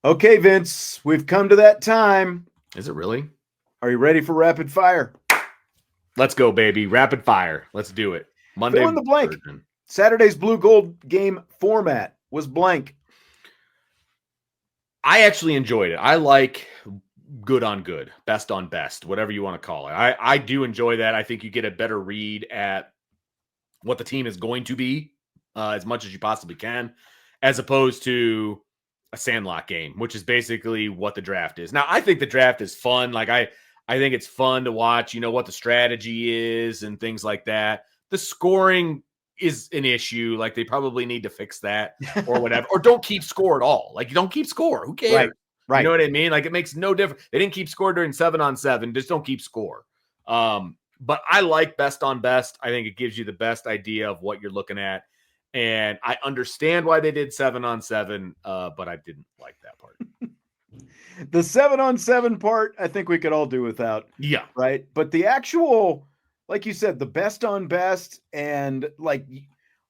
Okay, Vince, we've come to that time. Is it really? Are you ready for rapid fire? Let's go, baby. Rapid fire. Let's do it. Monday Fill in the blank. version. Saturday's Blue-Gold game format was blank. I actually enjoyed it. I like good on good, best on best, whatever you want to call it. I do enjoy that. I think you get a better read at what the team is going to be as much as you possibly can, as opposed to a sandlot game, which is basically what the draft is. Now, I think the draft is fun. Like I think it's fun to watch, what the strategy is and things like that. The scoring is an issue. Like they probably need to fix that or whatever, or don't keep score at all. Like you don't keep score. Who cares? Right. You know what I mean? Like it makes no difference. They didn't keep score during 7-on-7. Just don't keep score. But I like best on best. I think it gives you the best idea of what you're looking at. And I understand why they did 7-on-7, but I didn't like that part. The 7-on-7 part, I think we could all do without. Yeah. Right. But the actual, like you said, the best on best, and like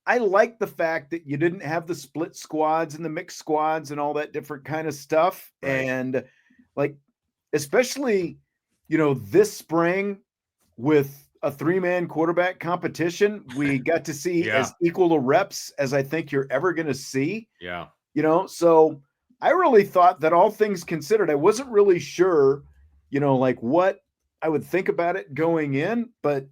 I like the fact that you didn't have the split squads and the mixed squads and all that different kind of stuff. Right. And like, especially, this spring with a 3-man quarterback competition, we got to see as equal to reps as I think you're ever going to see. Yeah. So I really thought that, all things considered, I wasn't really sure, like what I would think about it going in, but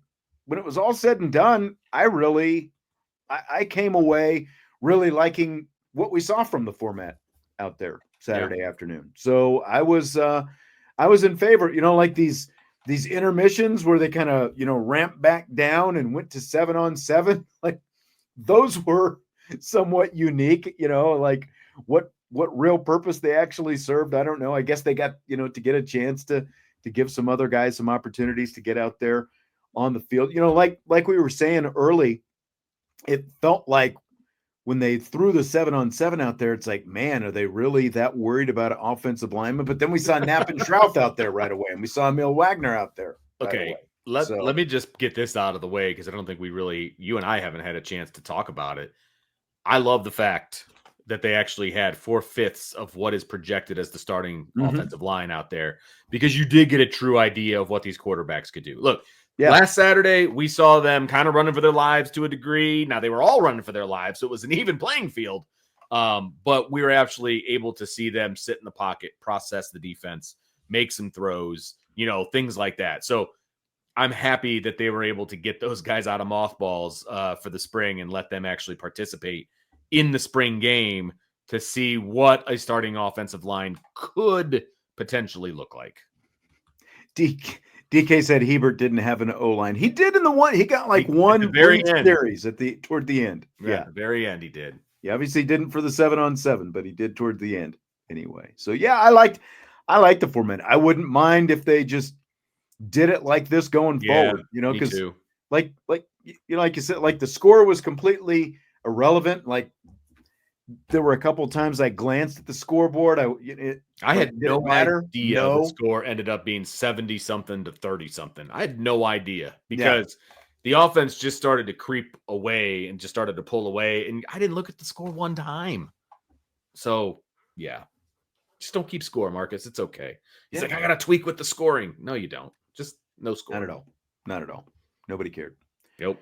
when it was all said and done, I came away really liking what we saw from the format out there Saturday afternoon. So I was in favor, like these intermissions where they kind of, ramped back down and went to 7-on-7. Like those were somewhat unique, like what real purpose they actually served, I don't know. I guess they got, to get a chance to give some other guys some opportunities to get out there on the field. Like we were saying early, it felt like when they threw the 7-on-7 out there, it's like, man, are they really that worried about an offensive lineman? But then we saw Knapp and Shrouth out there right away, and we saw Emil Wagner out there. Okay, let me just get this out of the way because I don't think you and I haven't had a chance to talk about it. I love the fact that they actually had 4/5 of what is projected as the starting offensive line out there, because you did get a true idea of what these quarterbacks could do. Look, last Saturday, we saw them kind of running for their lives to a degree. Now, they were all running for their lives, so it was an even playing field. But we were actually able to see them sit in the pocket, process the defense, make some throws, things like that. So I'm happy that they were able to get those guys out of mothballs for the spring and let them actually participate in the spring game to see what a starting offensive line could potentially look like. DK said Hebert didn't have an O-line. He did in the one. He got like one series toward the end. Yeah, at the very end he did. He obviously didn't for the 7-on-7, but he did toward the end anyway. So yeah, I liked the format. I wouldn't mind if they just did it like this going forward. Because like you said, like the score was completely irrelevant. Like there were a couple of times I glanced at the scoreboard. I had no idea the score ended up being 70-something to 30-something. I had no idea because the offense just started to creep away and just started to pull away. And I didn't look at the score one time. So, yeah. Just don't keep score, Marcus. It's okay. He's like, I got to tweak with the scoring. No, you don't. Just no score. Not at all. Nobody cared. Nope.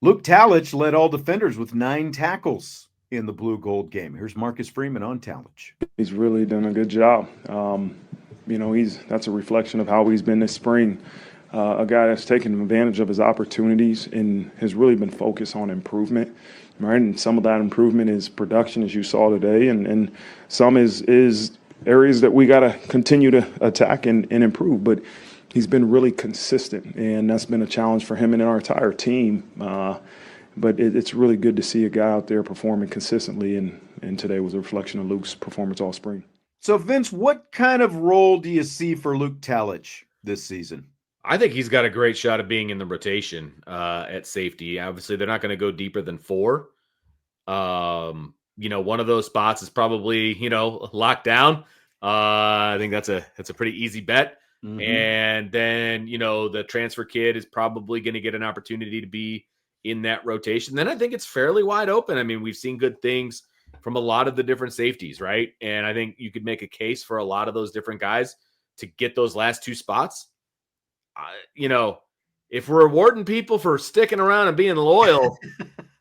Luke Talich led all defenders with 9 tackles in the Blue-Gold game. Here's Marcus Freeman on Talich. He's really done a good job. That's a reflection of how he's been this spring. A guy that's taken advantage of his opportunities and has really been focused on improvement, right? And some of that improvement is production, as you saw today, and some is areas that we got to continue to attack and improve. But he's been really consistent, and that's been a challenge for him and our entire team. But it's really good to see a guy out there performing consistently, and today was a reflection of Luke's performance all spring. So, Vince, what kind of role do you see for Luke Talich this season? I think he's got a great shot of being in the rotation at safety. Obviously, they're not going to go deeper than 4. One of those spots is probably, locked down. I think that's a pretty easy bet. Mm-hmm. And then, the transfer kid is probably going to get an opportunity to be in that rotation. Then I think it's fairly wide open. I mean, we've seen good things from a lot of the different safeties, right? And I think you could make a case for a lot of those different guys to get those last 2 spots. If we're rewarding people for sticking around and being loyal,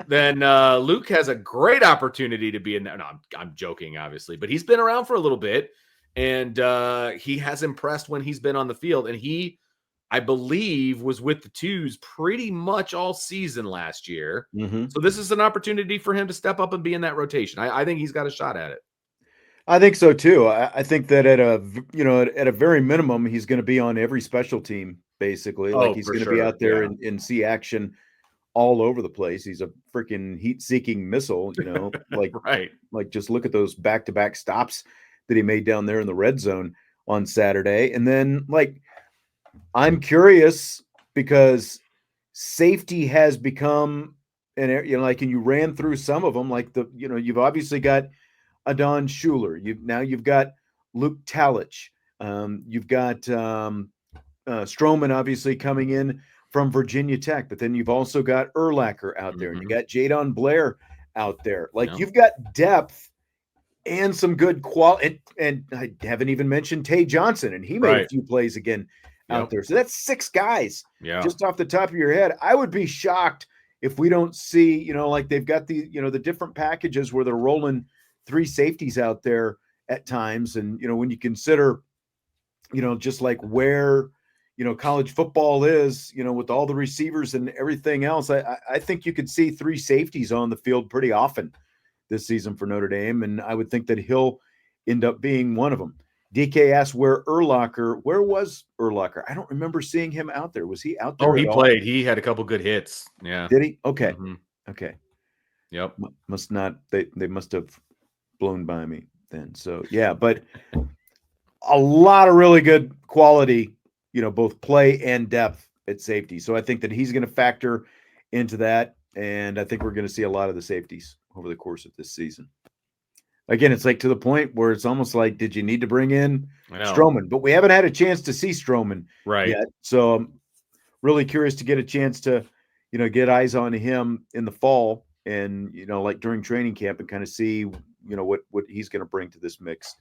then Luke has a great opportunity to be in there. No, I'm joking, obviously, but he's been around for a little bit, and he has impressed when he's been on the field. And he, I believe, was with the twos pretty much all season last year. Mm-hmm. So this is an opportunity for him to step up and be in that rotation. I think he's got a shot at it. I think so too. I think that at a very minimum, he's going to be on every special team, basically. Like he's going to be out there and see action all over the place. He's a freaking heat-seeking missile, like right. Like just look at those back-to-back stops that he made down there in the red zone on Saturday. And then I'm curious because safety has become and you ran through some of them, you've obviously got Adon Schuler. You've got Luke Talich. You've got Stroman obviously coming in from Virginia Tech, but then you've also got Urlacher out there, and you got Jadon Blair out there. You've got depth and some good quality. And I haven't even mentioned Tay Johnson, and he made a few plays again out there. So that's 6 guys just off the top of your head. I would be shocked if we don't see, they've got the different packages where they're rolling 3 safeties out there at times. And, when you consider, just where, college football is, with all the receivers and everything else, I think you could see 3 safeties on the field pretty often this season for Notre Dame. And I would think that he'll end up being one of them. DK asked where was Urlacher? I don't remember seeing him out there. Was he out there? Oh, he played. He had a couple good hits. Yeah. Did he? Okay. Mm-hmm. Okay. Yep. Must not. They must have blown by me then. So yeah, but a lot of really good quality, both play and depth at safety. So I think that he's going to factor into that, and I think we're going to see a lot of the safeties over the course of this season. Again, it's to the point where it's almost like, did you need to bring in Stroman? But we haven't had a chance to see Stroman yet. So I'm really curious to get a chance to, get eyes on him in the fall and, during training camp and kind of see, what he's going to bring to this mix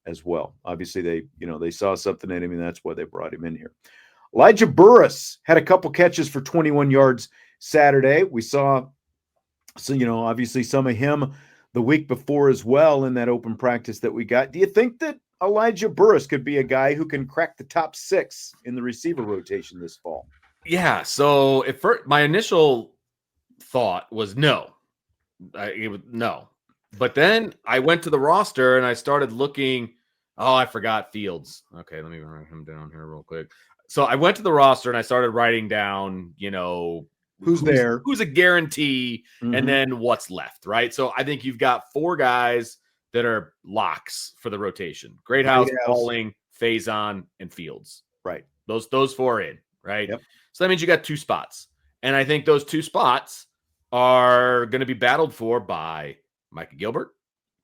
as well. Obviously, they saw something in him, and that's why they brought him in here. Elijah Burress had a couple catches for 21 yards Saturday. We saw, obviously some of him the week before as well in that open practice that we got. Do you think that Elijah Burress could be a guy who can crack the top 6 in the receiver rotation this fall? Yeah. So my initial thought was no. No. But then I went to the roster and I started looking. Oh, I forgot Fields. Okay, let me write him down here real quick. So I went to the roster and I started writing down, who's there, who's a guarantee, and then what's left, right? So I think you've got 4 guys that are locks for the rotation: Greathouse, Pauling, Faison, and Fields. Right. Those 4 in, right? Yep. So that means you got 2 spots. And I think those 2 spots are going to be battled for by Micah Gilbert,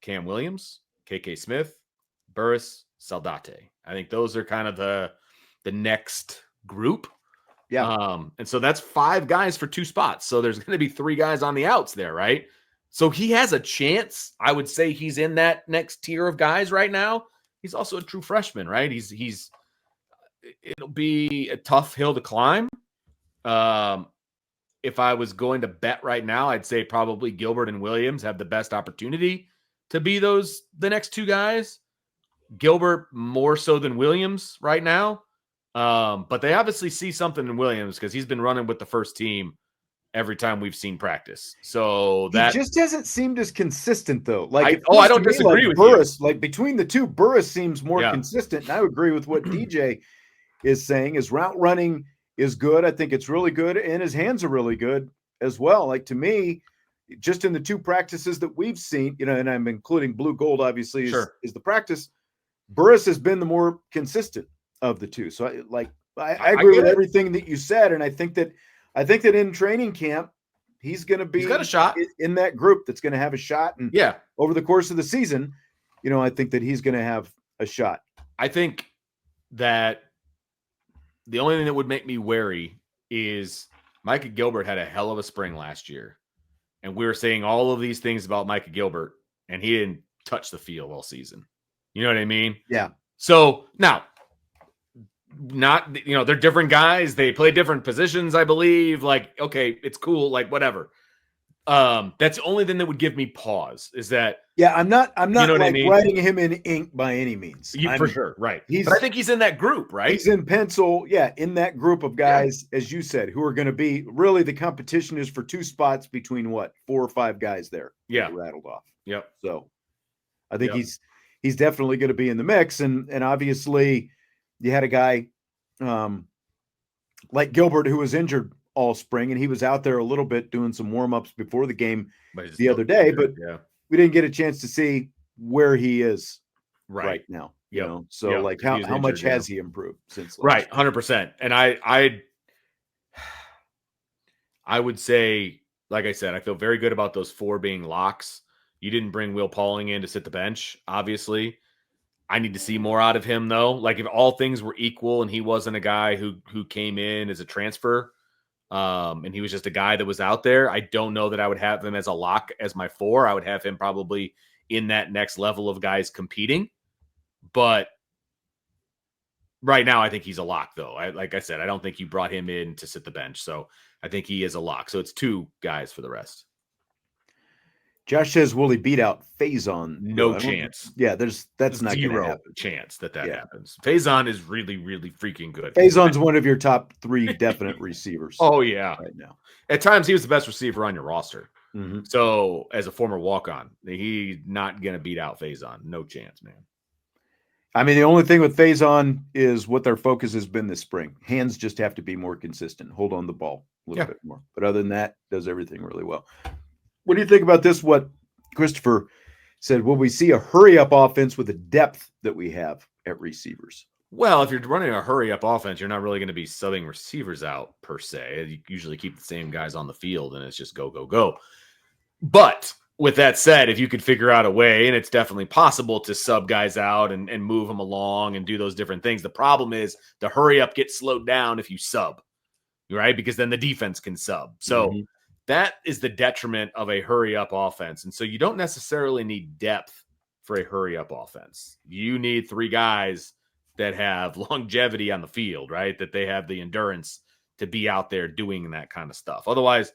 Cam Williams, KK Smith, Burress, Saldate. I think those are kind of the next group. Yeah. And so that's 5 guys for 2 spots. So there's going to be 3 guys on the outs there, right? So he has a chance. I would say he's in that next tier of guys right now. He's also a true freshman, right? It'll be a tough hill to climb. If I was going to bet right now, I'd say probably Gilbert and Williams have the best opportunity to be the next 2 guys. Gilbert more so than Williams right now. But they obviously see something in Williams because he's been running with the first team every time we've seen practice. So that he just hasn't seemed as consistent though. I don't disagree with Burress. You. Between the 2, Burress seems more consistent. And I would agree with what DJ is saying. His route running is good. I think it's really good, and his hands are really good as well. To me, just in the 2 practices that we've seen, and I'm including Blue-Gold obviously is the practice. Burress has been the more consistent of the 2. So I agree with everything that you said, and I think that in training camp he's going to be got a shot in that group that's going to have a shot. And over the course of the season, I think that he's going to have a shot. I think that the only thing that would make me wary is Micah Gilbert had a hell of a spring last year, and we were saying all of these things about Micah Gilbert, and he didn't touch the field all season. You know what I mean? Yeah. So now, they're different guys. They play different positions, I believe. Like, okay, it's cool. Like, whatever. That's the only thing that would give me pause is that. Yeah, I'm not you know what I mean? writing him in ink by any means. For sure, right? But I think he's in that group, right? He's in pencil, in that group of guys, as you said, who are going to be really the competition is for 2 spots between 4 or 5 guys there. Yeah, rattled off. Yep. So I think he's definitely going to be in the mix, and obviously you had a guy like Gilbert who was injured all spring, and he was out there a little bit doing some warm-ups before the game the other day, but we didn't get a chance to see where he is right now. You know, so like how much has he improved since last 100%. And I would say, like I said, I feel very good about those 4 being locks. You didn't bring Will Pauling in to sit the bench, obviously. I need to see more out of him, though. Like, if all things were equal and he wasn't a guy who came in as a transfer, and he was just a guy that was out there, I don't know that I would have him as a lock as my 4. I would have him probably in that next level of guys competing. But right now, I think he's a lock, though. Like I said, I don't think you brought him in to sit the bench. So I think he is a lock. So it's 2 guys for the rest. Josh says, will he beat out Faison? No chance. Yeah, that's not going to happen. Chance that happens. Faison is really, really freaking good. Faison's one of your top 3 definite receivers. Oh, yeah. Right now. At times, he was the best receiver on your roster. Mm-hmm. So, as a former walk-on, he's not going to beat out Faison. No chance, man. I mean, the only thing with Faison is what their focus has been this spring. Hands just have to be more consistent. Hold on the ball a little bit more. But other than that, does everything really well. What do you think about this? What Christopher said, will we see a hurry-up offense with the depth that we have at receivers? Well, if you're running a hurry-up offense, you're not really going to be subbing receivers out, per se. You usually keep the same guys on the field, and it's just go, go, go. But with that said, if you could figure out a way, and it's definitely possible to sub guys out and move them along and do those different things. The problem is the hurry-up gets slowed down if you sub, right? Because then the defense can sub. So that is the detriment of a hurry-up offense. And so you don't necessarily need depth for a hurry-up offense. You need 3 guys that have longevity on the field, right? That they have the endurance to be out there doing that kind of stuff. Otherwise,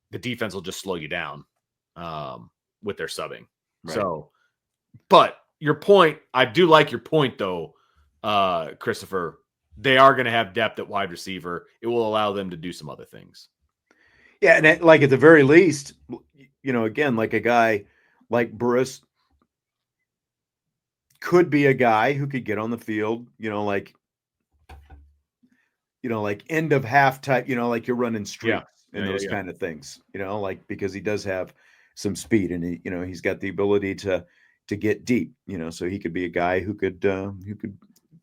the defense will just slow you down with their subbing. Right. So, but your point, I do like your point, though, Christopher. They are going to have depth at wide receiver. It will allow them to do some other things. Yeah, and at the very least, again, like a guy like Burress could be a guy who could get on the field, like end of half type, like you're running streaks and those kind of things, because he does have some speed and he's got the ability to get deep, so he could be a guy who could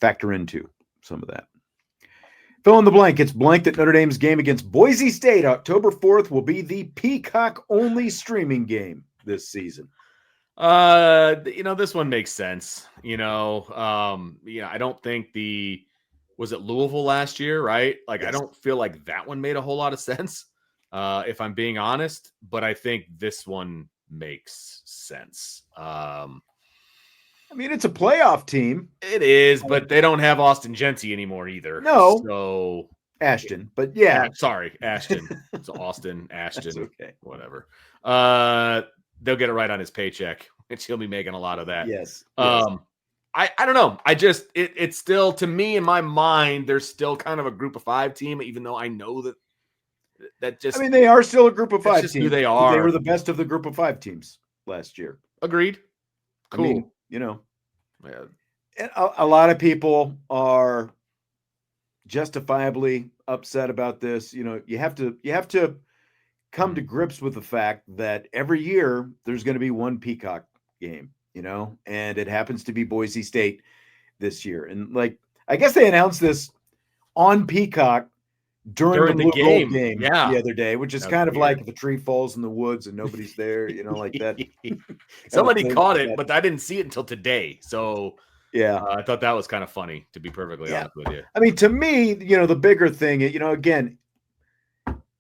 factor into some of that. Fill in the blank. It's blank that Notre Dame's game against Boise State, October 4th, will be the Peacock-only streaming game this season. This one makes sense. I don't think was it Louisville last year, right? Like, yes. I don't feel like that one made a whole lot of sense, if I'm being honest. But I think this one makes sense. I mean, it's a playoff team. It is, but they don't have Austin Genty anymore either. No. So Ashton, but yeah. Sorry, Ashton. It's Austin, Ashton. That's okay. Whatever. They'll get it right on his paycheck, which he'll be making a lot of that. Yes. I don't know. It's still, to me, in my mind, there's still kind of a group of 5 team, even though I know that just. I mean, they are still a group of 5 team. Who they are. They were the best of the group of 5 teams last year. Agreed. Cool. I mean, and a lot of people are justifiably upset about this. You have to come to grips with the fact that every year there's going to be one Peacock game, and it happens to be Boise State this year. And I guess they announced this on Peacock during the Blue-Gold game the other day, which is kind of weird. Like if a tree falls in the woods and nobody's there, like that. Somebody caught it, but I didn't see it until today. So yeah, I thought that was kind of funny, to be perfectly honest with you. I mean, to me, the bigger thing, again,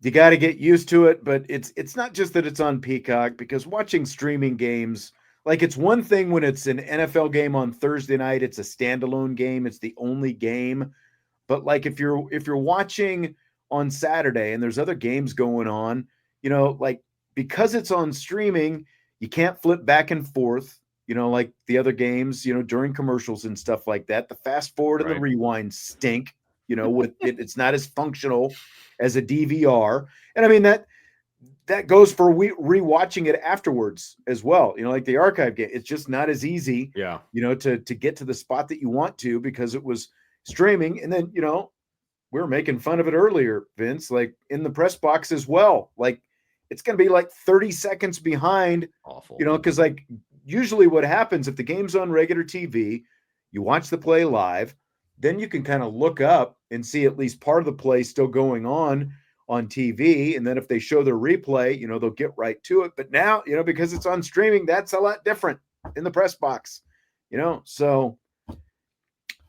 you got to get used to it, but it's not just that it's on Peacock, because watching streaming games like it's one thing when it's an NFL game on Thursday night, it's a standalone game, it's the only game. But like if you're watching on Saturday and there's other games going on, like because it's on streaming, you can't flip back and forth, like the other games, during commercials and stuff like that. The fast forward and the rewind stink, with it's not as functional as a DVR. And I mean that goes for rewatching it afterwards as well. Like the archive game, it's just not as easy, to get to the spot that you want to because it was streaming. And then, we were making fun of it earlier, Vince, like in the press box as well. Like it's going to be like 30 seconds behind, awful, because like usually what happens if the game's on regular TV, you watch the play live, then you can kind of look up and see at least part of the play still going on TV. And then if they show their replay, they'll get right to it. But now, because it's on streaming, that's a lot different in the press box, so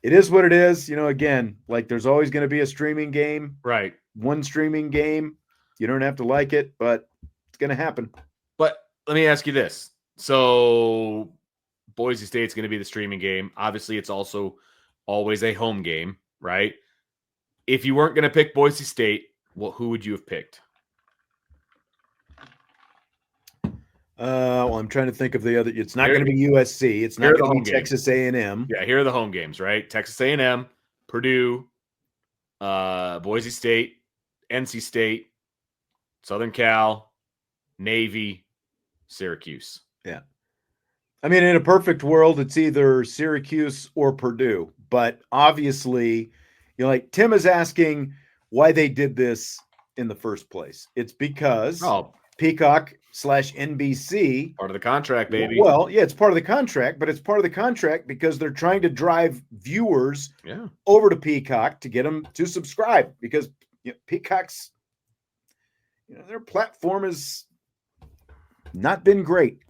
it is what it is. Again, like there's always going to be a streaming game, right? One streaming game. You don't have to like it, but it's going to happen. But let me ask you this. So Boise State's going to be the streaming game. Obviously, it's also always a home game, right? If you weren't going to pick Boise State, who would you have picked? Well, I'm trying to think of the other. It's not going to be USC. It's not going to be Texas A&M. Yeah, here are the home games, right? Texas A&M, Purdue, Boise State, NC State, Southern Cal, Navy, Syracuse. Yeah. I mean, in a perfect world, it's either Syracuse or Purdue. But obviously, like Tim is asking why they did this in the first place. It's because Peacock /NBC. Part of the contract, baby. Well, yeah, it's part of the contract, but it's part of the contract because they're trying to drive viewers over to Peacock to get them to subscribe because Peacock's, their platform has not been great.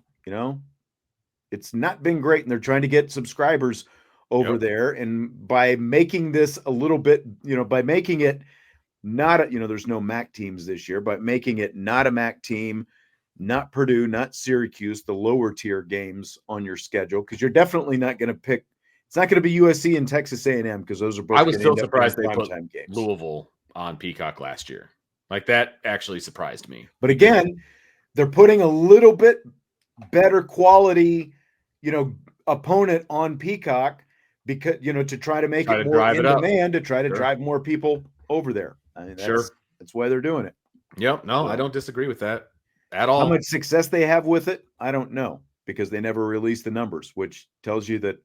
It's not been great, and they're trying to get subscribers over there. And by making this a little bit, by making it not, there's no MAC teams this year, but making it not a MAC team, not Purdue, not Syracuse, the lower tier games on your schedule, because you're definitely not going to pick. It's not going to be USC and Texas A&M because those are both. I was still surprised they put Louisville on Peacock last year. Like that actually surprised me. But again, they're putting a little bit better quality, opponent on Peacock because to try to make it more in demand to try to drive more people over there. I mean, that's why they're doing it. Yep. No, I don't disagree with that at all. How much success they have with it, I don't know, because they never release the numbers, which tells you that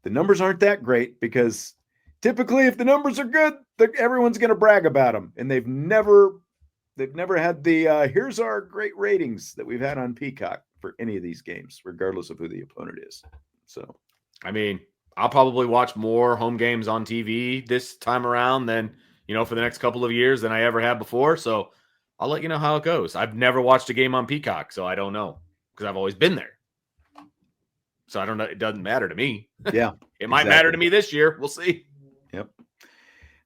the numbers aren't that great, because typically if the numbers are good, everyone's going to brag about them. And they've never had the here's our great ratings that we've had on Peacock for any of these games, regardless of who the opponent is. So, I mean, I'll probably watch more home games on TV this time around than, for the next couple of years than I ever have before. So I'll let you know how it goes. I've never watched a game on Peacock, so I don't know because I've always been there. So I don't know. It doesn't matter to me. Yeah. It might matter to me this year. We'll see. Yep.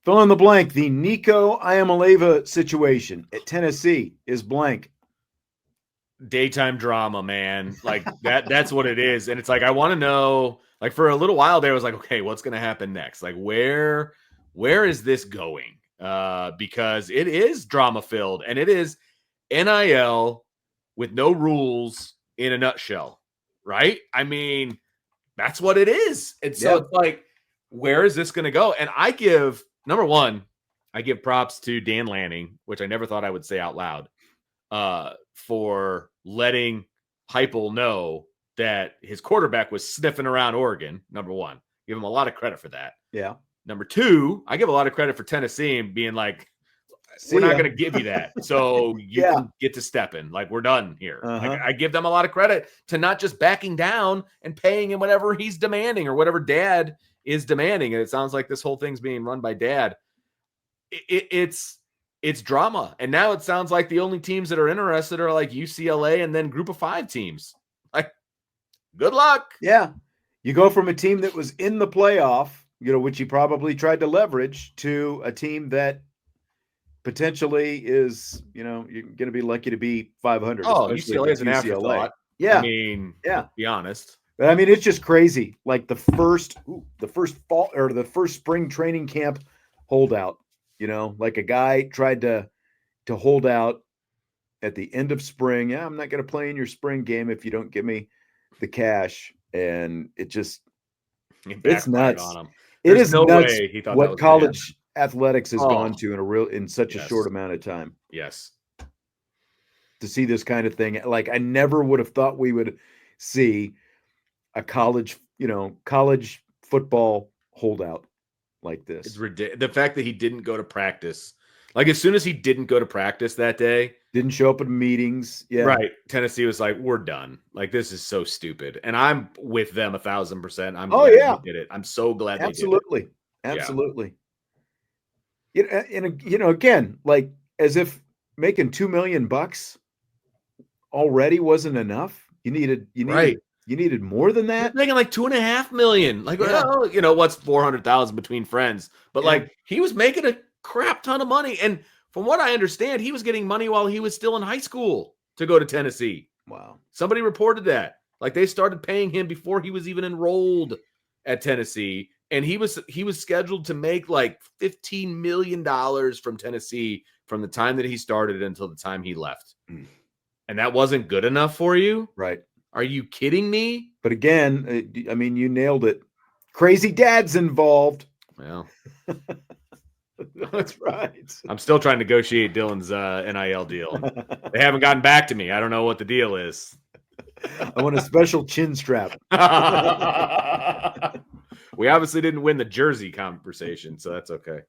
Fill in the blank. The Nico Iamaleava situation at Tennessee is blank. Daytime drama, man. Like that's what it is. And it's like, I want to know, like for a little while there, I was like, okay, what's going to happen next? Like where is this going? Because it is drama filled and it is NIL with no rules in a nutshell, right? I mean, that's what it is. And so it's like, where is this going to go? And number one, I give props to Dan Lanning, which I never thought I would say out loud, for letting Heupel know that his quarterback was sniffing around Oregon. Number one, give him a lot of credit for that. Yeah. Number two, I give a lot of credit for Tennessee and being like, we're not going to give you that. So you can get to stepping. Like, we're done here. Like, I give them a lot of credit to not just backing down and paying him whatever he's demanding or whatever Dad is demanding. And it sounds like this whole thing's being run by Dad. It's drama. And now it sounds like the only teams that are interested are like UCLA and then group of 5 teams. Like, good luck. Yeah. You go from a team that was in the playoff, which he probably tried to leverage, to a team that potentially is, you're going to be lucky to be 500. Oh, UCLA is an afterthought. Yeah. I mean, let's be honest. But I mean, it's just crazy. Like the first fall or the first spring training camp holdout, like a guy tried to hold out at the end of spring. Yeah, I'm not going to play in your spring game if you don't give me the cash. And it's nuts. On him. It is no nuts way he thought what college athletics has gone to in such a short amount of time. Yes. To see this kind of thing. Like I never would have thought we would see a college football holdout like this. It's ridiculous. The fact that he didn't go to practice, like as soon as he didn't go to practice that day, didn't show up at meetings. Yeah. Right. Tennessee was like, we're done. Like, this is so stupid. And I'm with them 1,000%. I'm glad they did it. I'm so glad they did it. Absolutely. Yeah. And again, like as if making $2 million already wasn't enough. You needed more than that. He's making like $2.5 million. Like, well, what's 400,000 between friends? But like, he was making a crap ton of money. And from what I understand, he was getting money while he was still in high school to go to Tennessee. Wow. Somebody reported that. Like they started paying him before he was even enrolled at Tennessee. And he was scheduled to make like $15 million from Tennessee from the time that he started until the time he left. And that wasn't good enough for you? Right. Are you kidding me? But again, I mean, you nailed it. Crazy dad's involved. Well, that's right. I'm still trying to negotiate Dylan's NIL deal. They haven't gotten back to me. I don't know what the deal is. I want a special chin strap. We obviously didn't win the jersey conversation, so that's okay.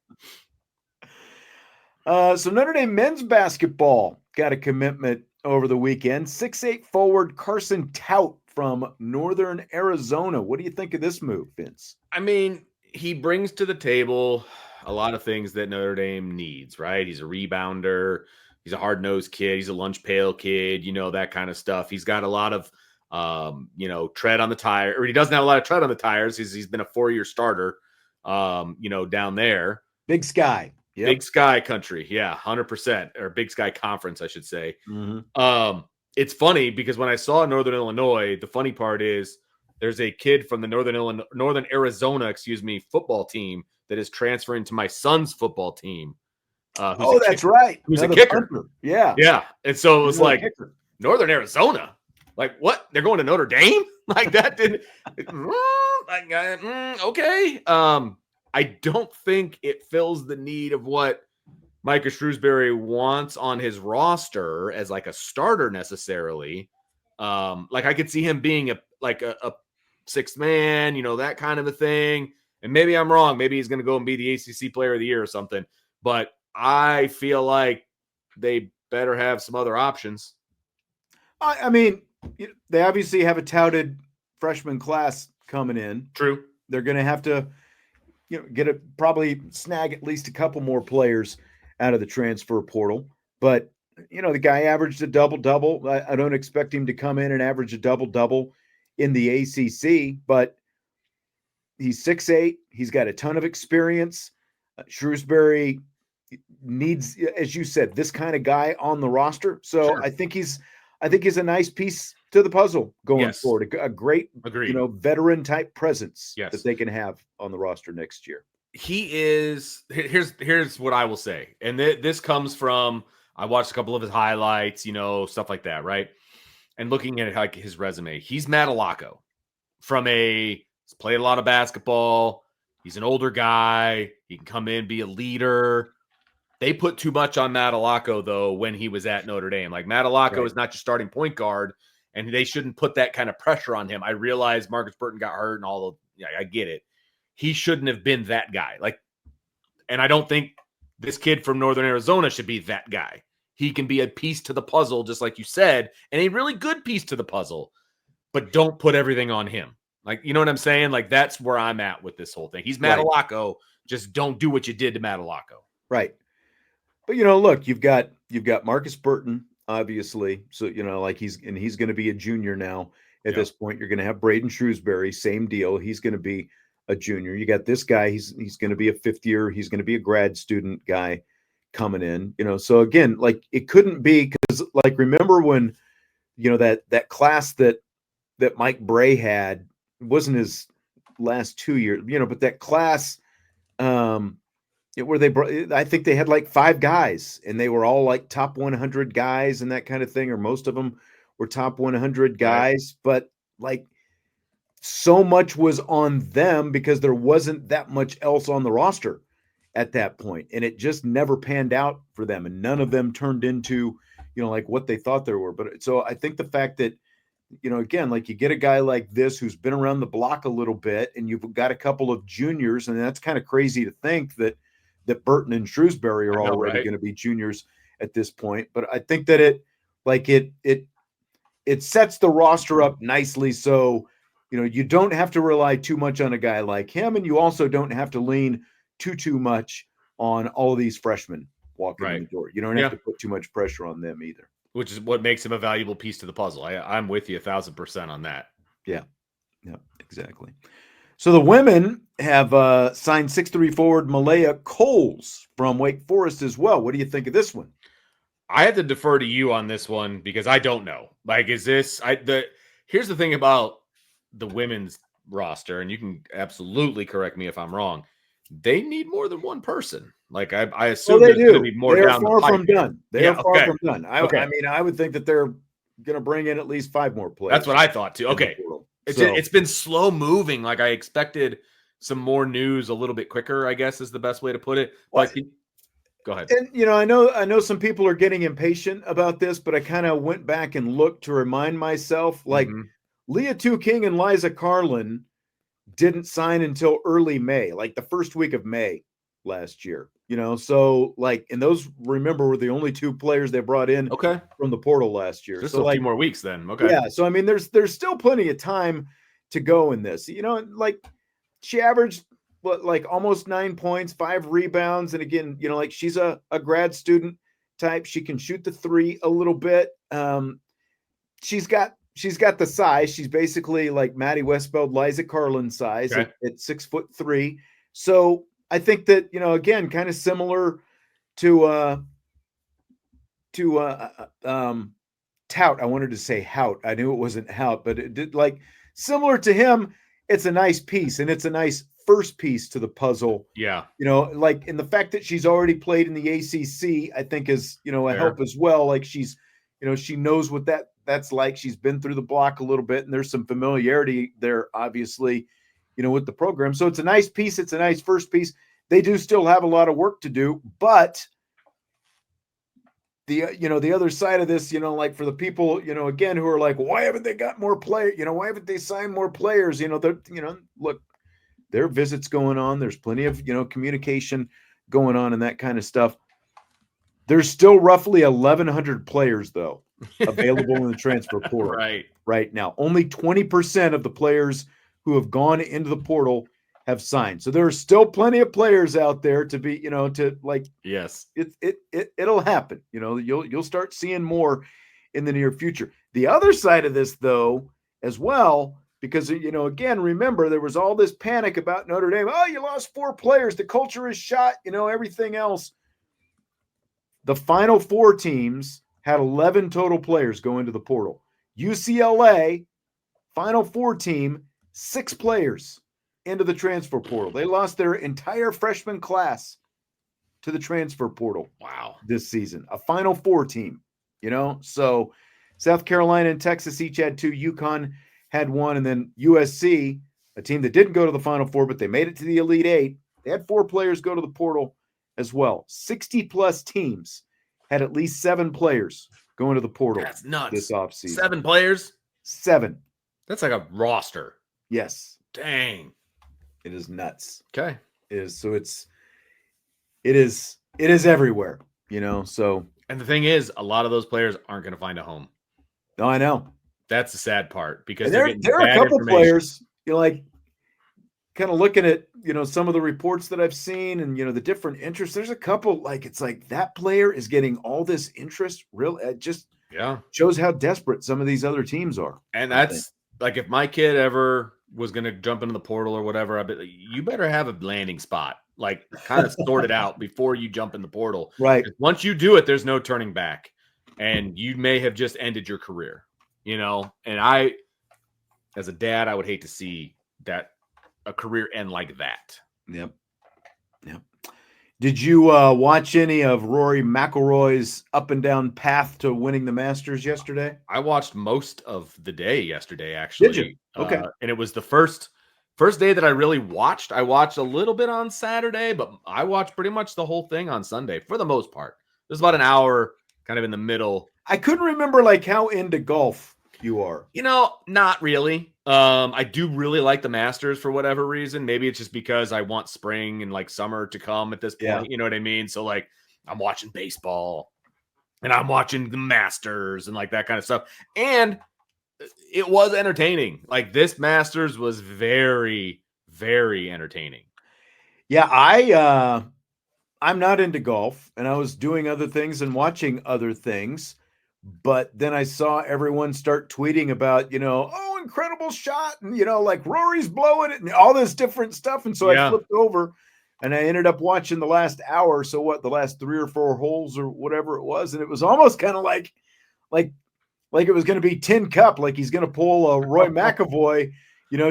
So Notre Dame men's basketball got a commitment over the weekend. 6'8" forward Carson Towt from Northern Arizona. What do you think of this move, Vince? I mean, he brings to the table a lot of things that Notre Dame needs, right? He's a rebounder. He's a hard-nosed kid. He's a lunch pail kid, that kind of stuff. He's got a lot of, tread on the tire, or he doesn't have a lot of tread on the tires. He's been a 4-year starter, down there. Big Sky. Yep. Big Sky country. Yeah, 100%. Or Big Sky Conference, I should say. Mm-hmm. It's funny because when I saw Northern Illinois, the funny part is there's a kid from the Northern Arizona, football team that is transferring to my son's football team. That's right. Who's a kicker. Punter. Yeah. Yeah. And so it was like, kicker. Northern Arizona? Like, what? They're going to Notre Dame? Like, that didn't... okay. I don't think it fills the need of what Micah Shrewsbury wants on his roster as like a starter necessarily. Like I could see him being a sixth man, that kind of a thing. And maybe I'm wrong. Maybe he's going to go and be the ACC player of the year or something. But I feel like they better have some other options. I mean, they obviously have a touted freshman class coming in. True. They're going to have to probably snag at least a couple more players out of the transfer portal. But, the guy averaged a double-double. I don't expect him to come in and average a double-double in the ACC, but he's 6'8". He's got a ton of experience. Shrewsbury needs, as you said, this kind of guy on the roster. So sure. I think he's a nice piece to the puzzle going forward. A great, veteran type presence that they can have on the roster next year. He is. Here's what I will say, and this comes from I watched a couple of his highlights, stuff like that, right? And looking at like his resume, he's Malaya Cowles he's played a lot of basketball. He's an older guy. He can come in, be a leader. They put too much on Malaya Cowles, though, when he was at Notre Dame. Like, Malaya Cowles is not your starting point guard, and they shouldn't put that kind of pressure on him. I realize Marcus Burton got hurt and all of I get it. He shouldn't have been that guy. Like, and I don't think this kid from Northern Arizona should be that guy. He can be a piece to the puzzle, just like you said, and a really good piece to the puzzle, but don't put everything on him. Like, you know what I'm saying? Like, that's where I'm at with this whole thing. He's Malaya Cowles. Just don't do what you did to Malaya Cowles. Right. But, look, you've got Marcus Burton, obviously. So, he's going to be a junior now at this point. You're going to have Braden Shrewsbury, same deal. He's going to be a junior. You got this guy. He's going to be a fifth year. He's going to be a grad student guy coming in, so again, like it couldn't be because remember when that class that Mike Bray had wasn't his last 2 years, but that class, where I think they had like 5 guys and they were all like top 100 guys and that kind of thing, or most of them were top 100 guys, but like so much was on them because there wasn't that much else on the roster at that point, and it just never panned out for them, and none of them turned into, like what they thought they were. But so I think the fact that, again, like you get a guy like this who's been around the block a little bit, and you've got a couple of juniors, and that's kind of crazy to think that Burton and Shrewsbury are already going to be juniors at this point. But I think that it sets the roster up nicely. So, you don't have to rely too much on a guy like him, and you also don't have to lean too much on all of these freshmen walking in the door. You don't have to put too much pressure on them either. Which is what makes him a valuable piece to the puzzle. I'm with you 1,000% on that. Yeah, exactly. So the women have signed 6'3" forward Malaya Cowles from Wake Forest as well. What do you think of this one? I have to defer to you on this one because I don't know. Like, is this here's the thing about the women's roster, and you can absolutely correct me if I'm wrong. They need more than one person. Like I assume they do. Be more they are down far the from done. They are far from done. I mean, I would think that they're going to bring in at least 5 more players. That's what I thought too. Okay. It's been slow moving. Like I expected some more news a little bit quicker, I guess is the best way to put it. But go ahead. And I know some people are getting impatient about this, but I kind of went back and looked to remind myself, like Leah King and Liza Carlin didn't sign until early May, like the first week of May last year. So like, and those, remember, were the only 2 players they brought in from the portal last year. Just a few more weeks then. Okay. Yeah. So I mean, there's still plenty of time to go in this. Like she averaged like almost 9 points, 5 rebounds, and again, like she's a grad student type. She can shoot the 3 a little bit. She's got the size. She's basically like Maddie Westfeld, Liza Carlin size at 6'3". So I think that, again, kind of similar to Tout. I wanted to say Hout. I knew it wasn't Hout, but it did, like, similar to him. It's a nice piece, and it's a nice first piece to the puzzle. Yeah. Like, and the fact that she's already played in the ACC, I think is, a help as well. Like she's, she knows what that's like. She's been through the block a little bit, and there's some familiarity there, obviously, with the program. So it's a nice piece. It's a nice first piece. They do still have a lot of work to do, but the other side of this, like for the people, again, who are like, why haven't they got more players? Why haven't they signed more players? Look, there are visits going on. There's plenty of, communication going on and that kind of stuff. There's still roughly 1,100 players, though, available in the transfer portal right now. Only 20% of the players who have gone into the portal have signed. So there are still plenty of players out there to be, to like, yes, it'll happen. You'll start seeing more in the near future. The other side of this, though, as well, because, again, remember, there was all this panic about Notre Dame. Oh, you lost 4 players. The culture is shot, everything else. The final 4 teams had 11 total players go into the portal. UCLA, final 4 team, 6 players into the transfer portal. They lost their entire freshman class to the transfer portal. Wow. This season, a final 4 team, so South Carolina and Texas each had 2, UConn had 1, and then USC, a team that didn't go to the final 4, but they made it to the Elite 8. They had 4 players go to the portal as well. 60 plus teams had at least 7 players going to the portal. That's nuts. This offseason. 7 players? 7. That's like a roster. Yes. Dang. It is nuts. Okay. It is everywhere, so. And the thing is, a lot of those players aren't going to find a home. No, I know. That's the sad part, because there are a couple players, like, kind of looking at, some of the reports that I've seen and, the different interests. There's a couple, like, it's like that player is getting all this interest. It just shows how desperate some of these other teams are. And that's like, if my kid ever was going to jump into the portal or whatever, you better have a landing spot, like, kind of sort it out before you jump in the portal. Right. Once you do it, there's no turning back, and you may have just ended your career. and as a dad, I would hate to see that a career end like that. Yep. Did you watch any of Rory McIlroy's up and down path to winning the Masters yesterday? I watched most of the day yesterday, actually. Did you? Okay. And it was the first day that I really watched. I watched a little bit on Saturday, but I watched pretty much the whole thing on Sunday for the most part. It was about an hour kind of in the middle. I couldn't remember like how into golf you are. Not really. I do really like the Masters for whatever reason. Maybe it's just because I want spring and like summer to come at this point. Yeah. You know what I mean? So like I'm watching baseball and I'm watching the Masters and like that kind of stuff. And it was entertaining. Like this Masters was very, very entertaining. Yeah, I'm not into golf, and I was doing other things and watching other things. But then I saw everyone start tweeting about, oh, incredible shot. And, like Rory's blowing it and all this different stuff. And so I flipped over and I ended up watching the last hour. So the last 3 or 4 holes or whatever it was. And it was almost kind of like it was going to be Tin Cup, like he's going to pull a Roy McIlroy,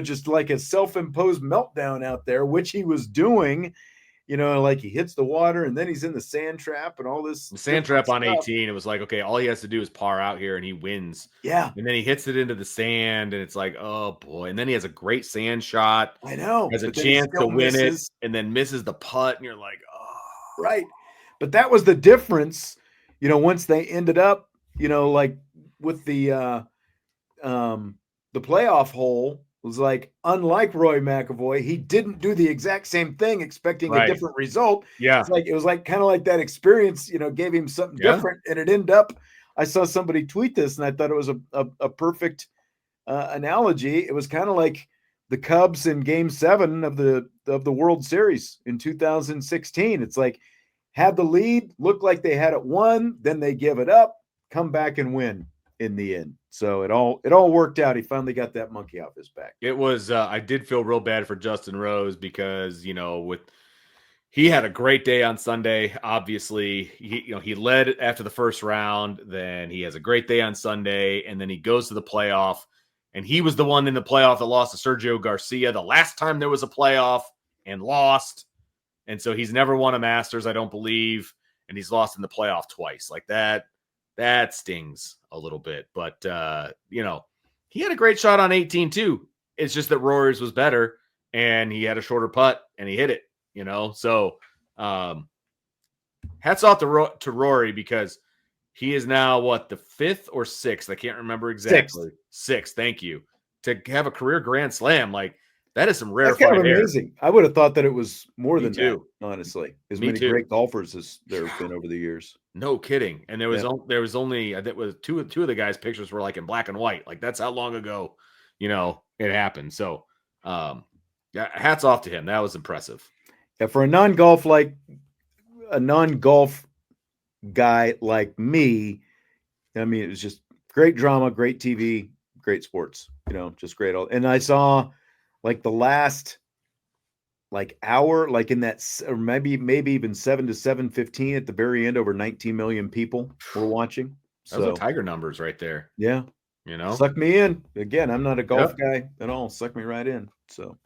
just like a self-imposed meltdown out there, which he was doing. Like he hits the water and then he's in the sand trap and all this. The sand trap on 18. It was like, okay, all he has to do is par out here and he wins. Yeah. And then he hits it into the sand and it's like, oh boy. And then he has a great sand shot. I know. Has a chance to win it and then misses the putt. And you're like, oh. Right. But that was the difference, once they ended up, like with the playoff hole. Was like, unlike Roy McIlroy, he didn't do the exact same thing expecting a different result. Yeah. It was like kind of like that experience, gave him something different. And it ended up, I saw somebody tweet this and I thought it was a perfect analogy. It was kind of like the Cubs in Game 7 of the World Series in 2016. It's like, had the lead, looked like they had it won, then they give it up, come back and win in the end. So it all worked out. He finally got that monkey off his back. It was I did feel real bad for Justin Rose because he had a great day on Sunday. Obviously, he led after the first round. Then he has a great day on Sunday, and then he goes to the playoff. And he was the one in the playoff that lost to Sergio Garcia the last time there was a playoff and lost. And so he's never won a Masters, I don't believe, and he's lost in the playoff twice. Like that stings a little bit. But he had a great shot on 18 too. It's just that Rory's was better and he had a shorter putt and he hit it, So hats off to Rory because he is now the 5th or 6th. I can't remember exactly. 6th. Thank you. To have a career Grand Slam, like that is some rare. That's kind of amazing. I would have thought that it was more than that, honestly. As many great golfers as there have been over the years. No kidding. And there was only I think was two of the guys' pictures were like in black and white. Like that's how long ago, it happened. So hats off to him. That was impressive. Yeah, for a non-golf guy like me, I mean, it was just great drama, great TV, great sports, just great. And I saw like the last hour, like in that, or maybe even 7 to 7:15 at the very end, over 19 million people were watching. Those are Tiger numbers right there. Yeah. Suck me in. Again, I'm not a golf guy at all. Suck me right in. So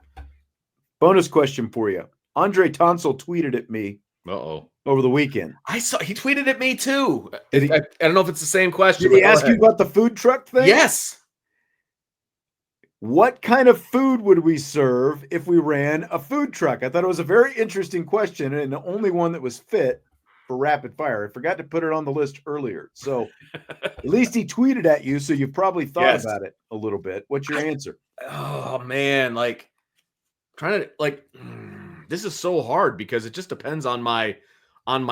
bonus question for you. Andre Tonsel tweeted at me over the weekend. I saw he tweeted at me too. I don't know if it's the same question. Did he ask you about the food truck thing? Yes. What kind of food would we serve if we ran a food truck? I thought it was a very interesting question and the only one that was fit for rapid fire. I forgot to put it on the list earlier. So at least he tweeted at you. So you've probably thought about it a little bit. What's your answer? Oh man. This is so hard because it just depends on my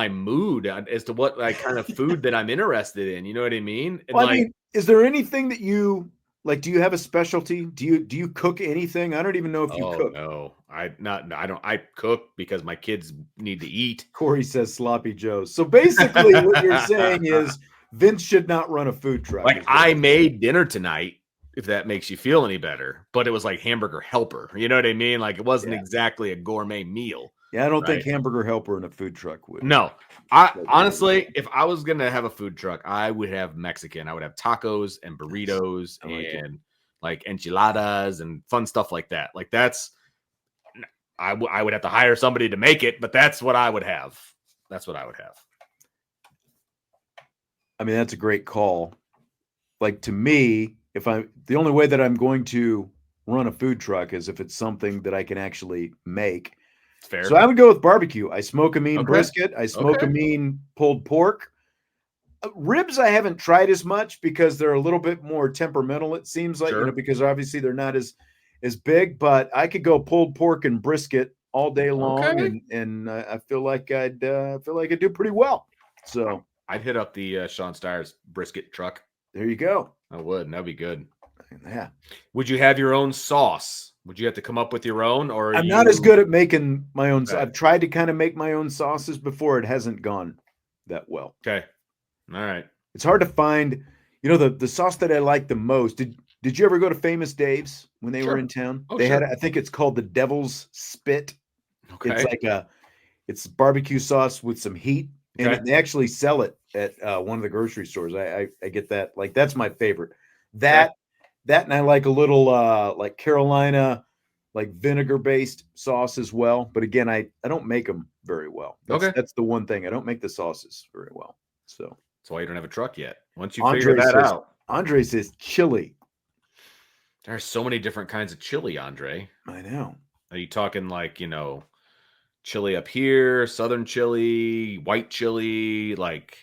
mood as to what kind of food that I'm interested in. You know what I mean? And I mean, is there anything that you like? Do you have a specialty? Do you cook anything? I don't even know if you cook. No, I don't. I cook because my kids need to eat. Corey says sloppy joes. So basically, what you're saying is Vince should not run a food truck. Like I made dinner tonight, if that makes you feel any better, but it was like hamburger helper. You know what I mean? Like it wasn't exactly a gourmet meal. Yeah, I don't Right. think Hamburger Helper in a food truck would. No, I honestly, if I was gonna have a food truck, I would have Mexican. I would have tacos and burritos and like enchiladas and fun stuff like that. Like that's, I would have to hire somebody to make it, but that's what I would have. That's what I would have. I mean, that's a great call. Like to me, the only way that I'm going to run a food truck is if it's something that I can actually make. Fair. So I would go with barbecue. I smoke a mean brisket. I smoke Okay. a mean pulled pork. Ribs I haven't tried as much because they're a little bit more temperamental, it seems like, Sure. because obviously they're not as big, but I could go pulled pork and brisket all day long. Okay. And I feel like I'd do pretty well. So I'd hit up the Sean Steyer's brisket truck. there you go. I would. That'd be good. Yeah. Would you have your own sauce? Would you have to come up with your own, or I'm not as good at making my own. Okay. I've tried to kind of make my own sauces before. It hasn't gone that well. Okay. All right. It's hard to find, the sauce that I like the most. Did you ever go to Famous Dave's when they were in town? Oh, they had, I think it's called the Devil's Spit. Okay. It's like it's barbecue sauce with some heat, and they actually sell it at one of the grocery stores. I get that. Like that's my favorite. That and I like a little like Carolina, like vinegar-based sauce as well. But again, I don't make them very well. That's the one thing. I don't make the sauces very well. So that's why you don't have a truck yet. Once you figure that out. Andre says chili. There are so many different kinds of chili, Andre. I know. Are you talking like, chili up here, southern chili, white chili, like,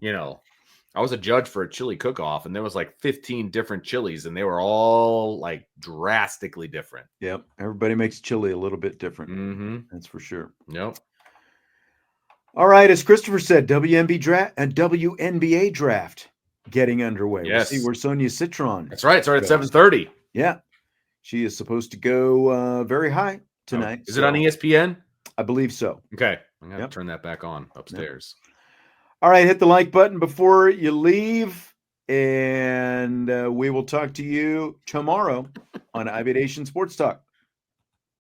I was a judge for a chili cook-off, and there was like 15 different chilies, and they were all like drastically different. Yep. Everybody makes chili a little bit different. Mm-hmm. That's for sure. Yep. All right. As Christopher said, WNBA draft getting underway. Yes. We'll see where Sonia Citron. That's right. It's already at 7:30. Yeah. She is supposed to go very high tonight. Is it on ESPN? I believe so. Okay. I'm going to turn that back on upstairs. Yep. All right, hit the like button before you leave, and we will talk to you tomorrow on Ivy Nation Sports Talk.